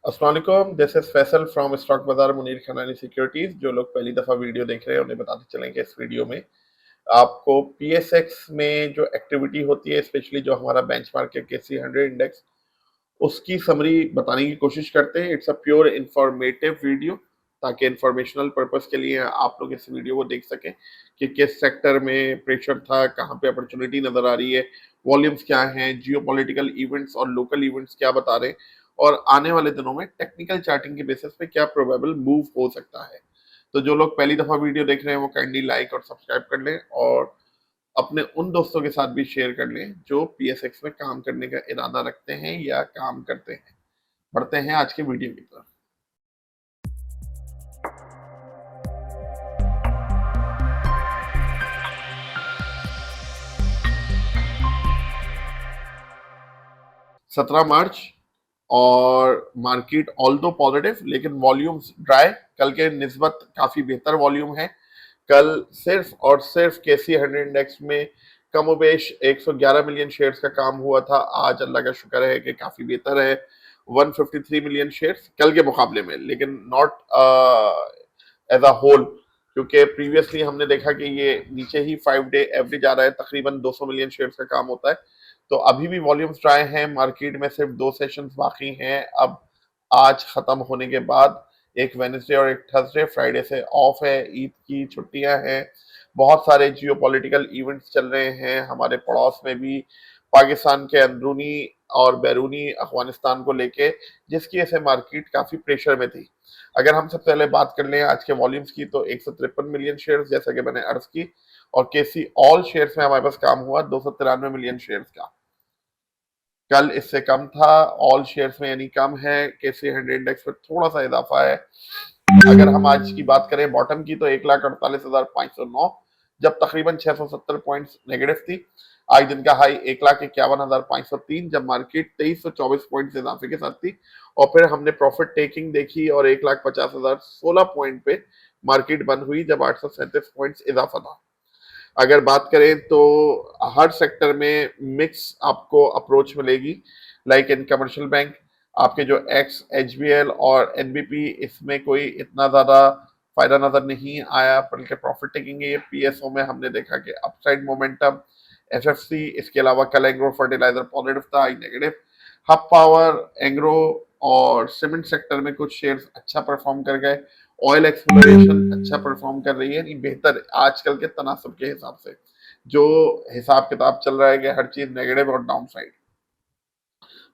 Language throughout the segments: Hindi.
अस्सलाम वालेकुम, this is Faisal from stock बाजार मुनीर खनानी सिक्योरिटीज। जो लोग पहली दफा वीडियो देख रहे हैं उन्हें बताते चलें कि इस वीडियो में आपको पीएसएक्स में जो एक्टिविटी होती है, स्पेशली जो हमारा बेंचमार्क है केसी 100 इंडेक्स, उसकी समरी बताने की कोशिश करते हैं। It's a pure informative video, ताकि इंफॉर्मेशनल पर्पस के लिए आप लोग इस वीडियो को देख सकें कि किस सेक्टर में प्रेशर था, कहाँ पे अपॉर्चुनिटी नजर आ रही है, वॉल्यूम्स क्या हैं, जियोपॉलिटिकल इवेंट्स और लोकल इवेंट्स क्या बता रहे हैं, और आने वाले दिनों में टेक्निकल चार्टिंग के बेसिस पे क्या प्रोबेबल मूव हो सकता है। तो जो लोग पहली दफा वीडियो देख रहे हैं वो काइंडली लाइक और सब्सक्राइब कर लें, और अपने उन दोस्तों के साथ भी शेयर कर लें जो पीएसएक्स में काम करने का इरादा रखते हैं या काम करते हैं। बढ़ते हैं आज के वीडियो की तरफ। सत्रह मार्च, और मार्केट ऑल दो पॉजिटिव लेकिन वॉल्यूम्स ड्राई। कल के निस्बत काफी बेहतर वॉल्यूम है। कल सिर्फ और सिर्फ केसी 100 इंडेक्स में कमोबेश 111 मिलियन शेयर्स का काम हुआ था। आज अल्लाह का शुक्र है कि काफी बेहतर है, 153 मिलियन शेयर्स कल के मुकाबले में, लेकिन नॉट एज अ होल, क्योंकि प्रीवियसली हमने देखा कि ये नीचे ही 5 डे एवरेज आ रहा है, तकरीबन 200 मिलियन शेयर्स का काम होता है। तो अभी भी वॉल्यूम्स ड्राई हैं, मार्केट में सिर्फ दो सेशंस बाकी हैं अब। आज खत्म होने के बाद एक वेडनेसडे और एक थर्सडे, फ्राइडे से ऑफ है, ईद की छुट्टियां हैं। बहुत सारे जियोपॉलिटिकल इवेंट्स चल रहे हैं हमारे पड़ोस में भी, पाकिस्तान के अंदरूनी और बैरूनी अफगानिस्तान को लेके, जिसकी वजह से मार्केट काफी प्रेशर में थी। अगर हम सबसे पहले बात कर लें आज के वॉल्यूम्स की, तो 153 मिलियन शेयर्स, जैसा कि मैंने अर्ज की, और केसी ऑल शेयर्स में हमारे पास काम हुआ 293 मिलियन शेयर्स का। कल इससे कम था ऑल शेयर्स में, यानी कम है। केसी 100 इंडेक्स पर थोड़ा सा इजाफा है। अगर हम आज की बात करें बॉटम की, तो 1,48,509, जब तकरीबन 670 पॉइंट्स नेगेटिव थी। आज दिन का हाई 1,51,503, जब मार्केट 2324 पॉइंट्स इजाफे के साथ थी। और फिर हमने प्रॉफिट टेकिंग देखी और 1,50,016 पॉइंट पे मार्केट बंद हुई, जब 837 पॉइंट्स इजाफा था। अगर बात करें तो हर सेक्टर में मिक्स आपको अप्रोच मिलेगी। लाइक इन कमर्शियल बैंक, आपके जो एक्स एचबीएल और एनबीपी, इसमें कोई इतना ज्यादा फायदा नजर नहीं आया, बल्कि प्रॉफिट टेकिंग है। पीएसओ में हमने देखा कि अपसाइड मोमेंटम। एफएफसी, इसके अलावा कल एग्रो फर्टिलाइजर पॉजिटिव था, आज नेगेटिव। हब पावर, एग्रो और सीमेंट सेक्टर में कुछ शेयर्स अच्छा परफॉर्म कर गए। ऑयल एक्सप्लोरेशन अच्छा परफॉर्म कर रही है, नहीं बेहतर आजकल के तनासब के हिसाब से। जो हिसाब किताब चल रहा है कि हर चीज नेगेटिव और डाउन साइड,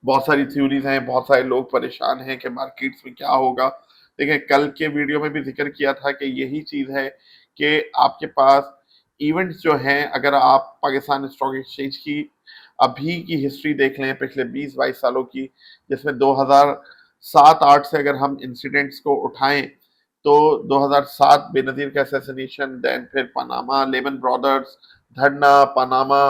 बहुत सारी थ्योरीज हैं, बहुत सारे लोग परेशान हैं कि मार्केट्स में क्या होगा। देखिए, कल के वीडियो में भी जिक्र किया था कि यही चीज है कि आपके पास इवेंट्स जो हैं, अगर आप पाकिस्तान स्टॉक एक्सचेंज की अभी की हिस्ट्री देख लें पिछले 20-22 सालों की, जिसमें 2007-8 से अगर हम इंसिडेंट्स को उठाएं, तो 2007 बेनजीर का असैसिनेशन, देन फिर पनामा, लेमन ब्रदर्स, धरना, पनामा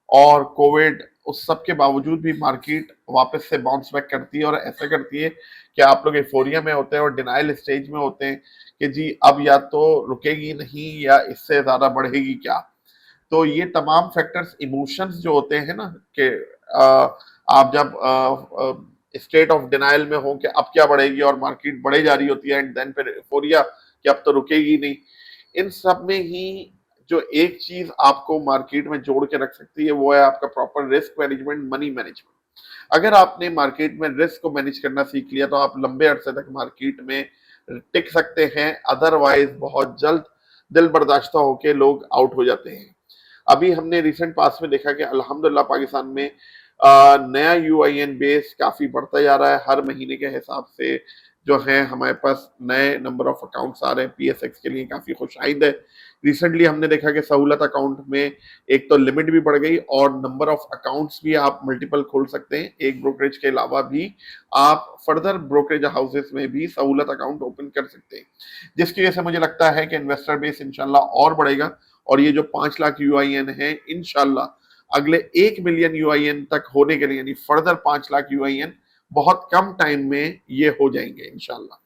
और कोविड, उस सब के बावजूद भी मार्केट वापस से बाउंस बैक करती है। और ऐसा करती है कि आप लोग एफोरिया में होते हैं और डिनाइल स्टेज में होते हैं कि जी अब या तो रुकेगी नहीं या इससे ज्यादा बढ़ेगी क्या। तो ये तमाम फैक्टर्स, इमोशंस जो होते हैं ना, कि आप जब स्टेट ऑफ डिनाइल में हो कि अब क्या बढ़ेगी और मार्केट बढ़े जा रही होती है, एंड देन फिर एफोरिया कि अब तो रुकेगी नहीं। इन सब में ही जो एक चीज आपको मार्केट में जोड़ के रख सकती है, वो है आपका proper risk management, money management. अगर आपने मार्केट में रिस्क को मैनेज करना सीख लिया, तो आप लंबे अरसे तक मार्केट में टिक सकते हैं। अदरवाइज बहुत जल्द दिल बर्दाश्ता होकर लोग आउट हो जाते हैं। अभी हमने रिसेंट पास में देखा कि अल्हम्दुलिल्लाह पाकिस्तान में नया यूआईएन बेस काफी बढ़ता जा रहा है। हर महीने के हिसाब से जो है हमारे पास नए नंबर ऑफ अकाउंट्स आ रहे हैं, पीएसएक्स के लिए काफी खुशाइंद है। रिसेंटली हमने देखा कि सहूलत अकाउंट में एक तो लिमिट भी बढ़ गई, और नंबर ऑफ अकाउंट्स भी आप मल्टीपल खोल सकते हैं। एक ब्रोकरेज के अलावा भी आप फर्दर ब्रोकरेज हाउसेस में भी सहूलत अकाउंट ओपन कर सकते हैं, जिसकी वजह से मुझे लगता है कि इन्वेस्टर बेस इंशाल्लाह और बढ़ेगा। और ये जो 5 लाख यूआईएन है, इंशाल्लाह अगले 1 मिलियन यूआईएन तक होने के लिए, यानी फर्दर 5 लाख यूआईएन बहुत कम टाइम में ये हो जाएंगे इंशाल्लाह।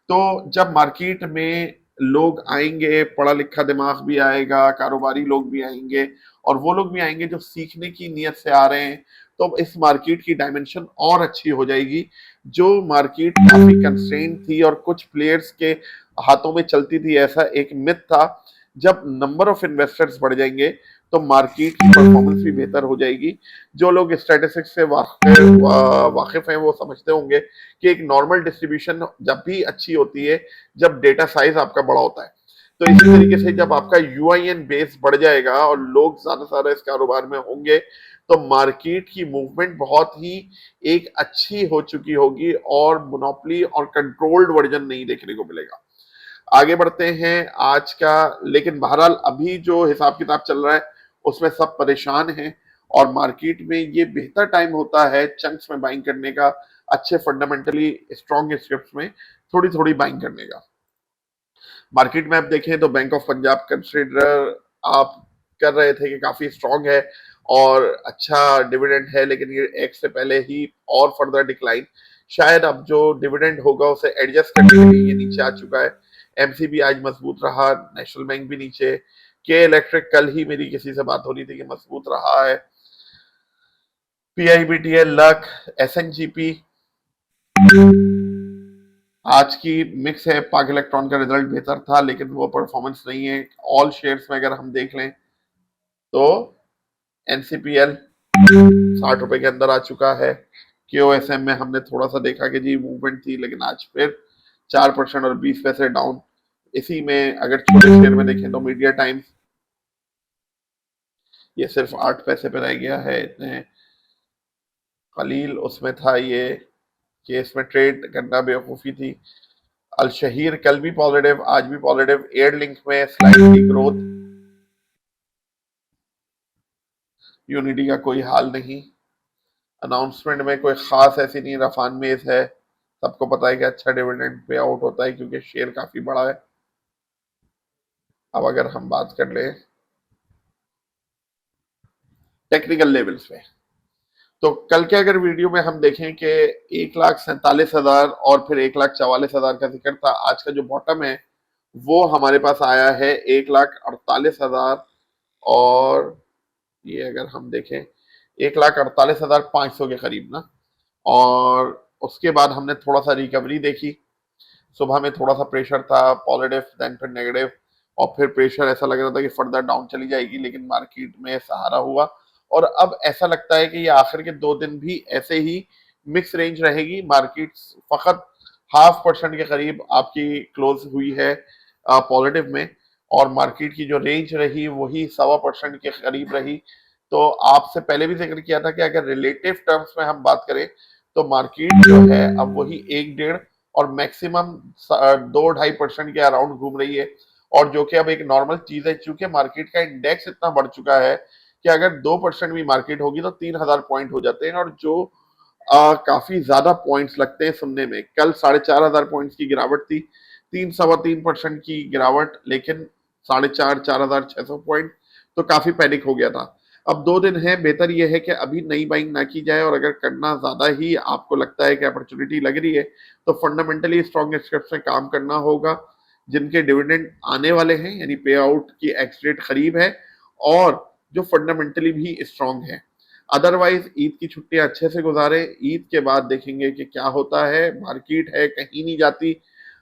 तो जब मार्केट में लोग आएंगे, पढ़ा लिखा दिमाग भी आएगा, कारोबारी लोग भी आएंगे, और वो लोग भी आएंगे जो सीखने की नीयत से आ रहे हैं, तो इस मार्केट की डायमेंशन और अच्छी हो जाएगी। जो मार्केट काफी कंस्ट्रेंट थी और कुछ प्लेयर्स के हाथों में चलती थी, ऐसा एक मिथ था। जब नंबर ऑफ इन्वेस्टर्स बढ़ जाएंगे तो मार्केट की परफॉर्मेंस भी बेहतर हो जाएगी। जो लोग स्टैटिस्टिक्स से वाकिफ हैं वो समझते होंगे कि एक नॉर्मल डिस्ट्रीब्यूशन जब भी अच्छी होती है जब डेटा साइज आपका बड़ा होता है। तो इसी तरीके से जब आपका यूआईएन बेस बढ़ जाएगा और लोग ज्यादा से ज्यादा इस कारोबार में होंगे तो मार्केट की मूवमेंट बहुत ही एक अच्छी हो चुकी होगी और मोनोपोली और कंट्रोल्ड वर्जन नहीं देखने को मिलेगा। आगे बढ़ते हैं आज का। लेकिन बहरहाल अभी जो हिसाब किताब चल रहा है उसमें सब परेशान हैं और मार्केट में ये बेहतर टाइम होता है चंक्स में बाइंग करने का, अच्छे फंडामेंटली स्ट्रॉन्ग स्क्रिप्ट्स में थोड़ी थोड़ी बाइंग करने का। मार्केट में आप देखें तो बैंक ऑफ पंजाब कंसिडर आप कर रहे थे कि काफी स्ट्रांग है और अच्छा डिविडेंड है, लेकिन ये एक से पहले ही और फर्दर डिक्लाइन, शायद अब जो डिविडेंड होगा उसे एडजस्ट करने के लिए ये नीचे आ चुका है। एमसीबी आज मजबूत रहा, नेशनल बैंक भी नीचे, के इलेक्ट्रिक कल ही मेरी किसी से बात हो रही थी कि मजबूत रहा है, पीआईबीटीएल, लक, एसएनजीपी आज की मिक्स है। पाक इलेक्ट्रॉन का रिजल्ट बेहतर था लेकिन वो परफॉर्मेंस नहीं है। ऑल शेयर्स में अगर हम देख लें तो एनसीपीएल 60 रुपए के अंदर आ चुका है। क्यूएसएम में हमने थोड़ा सा देखा कि जी मूवमेंट थी लेकिन आज फिर 4% और 20 पैसे डाउन। इसी में अगर छोटे शेयर में देखें तो मीडिया टाइम्स ये सिर्फ 8 पैसे पे रह गया है, इतने कलील उसमें था ये कि इसमें ट्रेड करना बेवकूफ़ी थी। अल शहीर कल भी पॉजिटिव, आज भी पॉजिटिव। एयर लिंक में स्लाइटली ग्रोथ, यूनिटी का कोई हाल नहीं। अनाउंसमेंट में कोई खास ऐसी नहीं, रफान मेज है, सबको पता है कि अच्छा डिविडेंड पे आउट होता है क्योंकि शेयर काफी बड़ा है। अब अगर हम बात कर ले टेक्निकल लेवल्स पे तो कल के अगर वीडियो में हम देखें कि 1,47,000 और फिर 1,44,000 का जिक्र था, आज का जो बॉटम है वो हमारे पास आया है 1,48,000 और ये अगर हम देखें 1,48,500 के करीब ना। और उसके बाद हमने थोड़ा सा रिकवरी देखी, सुबह में थोड़ा सा प्रेशर था पॉजिटिव, देन फिर नेगेटिव और फिर प्रेशर ऐसा लग रहा था कि फर्दर डाउन चली जाएगी लेकिन मार्केट में सहारा हुआ। और अब ऐसा लगता है कि ये आखिर के 2 दिन भी ऐसे ही मिक्स रेंज रहेगी। मार्केट फकत 0.5% के करीब आपकी क्लोज हुई है पॉजिटिव में और मार्केट की जो रेंज रही वही 1.25% के करीब रही। तो आपसे पहले भी जिक्र किया था कि अगर रिलेटिव टर्म्स में हम बात करें तो मार्केट जो है अब वही 1-1.5 और मैक्सिमम 2-2.5% के अराउंड घूम रही है और जो कि अब एक नॉर्मल चीज है। चूंकि मार्केट का इंडेक्स इतना बढ़ चुका है कि अगर 2% भी मार्केट होगी तो 3,000 पॉइंट हो जाते हैं और जो काफी ज्यादा पॉइंट्स लगते हैं सुनने में। कल 4,500 पॉइंट्स की गिरावट थी, 3-3.25% की गिरावट, लेकिन 4,500-4,600 पॉइंट तो काफी पैनिक हो गया था। अब 2 दिन है, बेहतर यह है कि अभी नई बाइंग ना की जाए और अगर करना ज्यादा ही आपको लगता है कि अपॉर्चुनिटी लग रही है तो फंडामेंटली स्ट्रॉन्ग स्क्रिप्ट में काम करना होगा जिनके डिविडेंड आने वाले हैं, यानी पे आउट की एक्स डेट करीब है और जो फंडामेंटली भी स्ट्रॉन्ग है। अदरवाइज ईद की छुट्टियां अच्छे से गुजारे, ईद के बाद देखेंगे कि क्या होता है। मार्केट है कहीं नहीं जाती,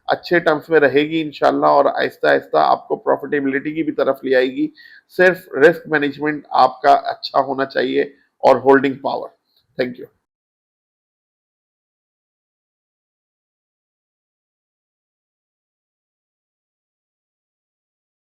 अच्छे टर्म्स में रहेगी इंशाल्लाह और आहिस्ता आहिस्ता आपको प्रॉफिटेबिलिटी की भी तरफ ले आएगी। सिर्फ रिस्क मैनेजमेंट आपका अच्छा होना चाहिए और होल्डिंग पावर। Thank you.